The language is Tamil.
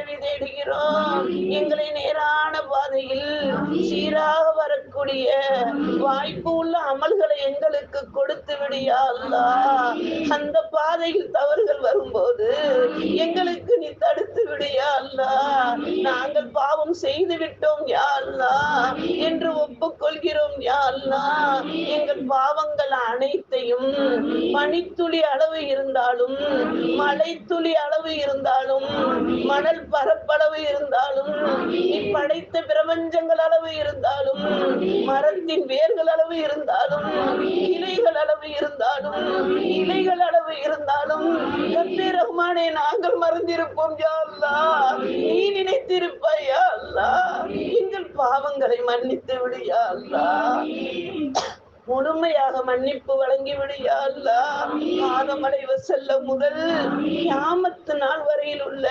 உதவி தேடுகிறோம். எங்களை நேரான பாதையில் சீராக வரக்கூடிய வாய்ப்பு உள்ள அமல்களை எங்களுக்கு கொடுத்து விடியா அல்லா. அந்த பாதையில் தவறுகள் வரும்போது எங்களுக்கு நீ தடுத்து விடியா அல்லா. நாங்கள் பாவம் செய்து விட்டோம் யா அல்லா என்று ஒப்புக்கொள்கிறோம் யா அல்லா. எங்கள் பாவங்கள் அனைத்தையும் பனித்துளி அளவு இருந்தாலும், மழை துளி அளவு இருந்தாலும், மணல் பரப்பளவு இருந்தாலும், நீ படைத்த பிரபஞ்சங்கள் அளவு இருந்தாலும், மரத்தின் வேர்கள் அளவு இருந்தாலும், இலைகள் அளவு இருந்தாலும், இலைகள் அளவு இருந்தாலும், ரப்பே ரஹ்மானே நாங்கள் மறந்திருப்போம் யா அல்லாஹ். நீ நினைத்திருப்பாய் யா அல்லாஹ். எங்கள் பாவங்களை மன்னித்து விடு யா அல்லாஹ். முழுமையாக மன்னிப்பு வழங்கிவிடு யா அல்லாஹ். ஆதம் அலைஹிஸ்ஸலாம் முதல் கியாமத் நாள் வரையில் உள்ள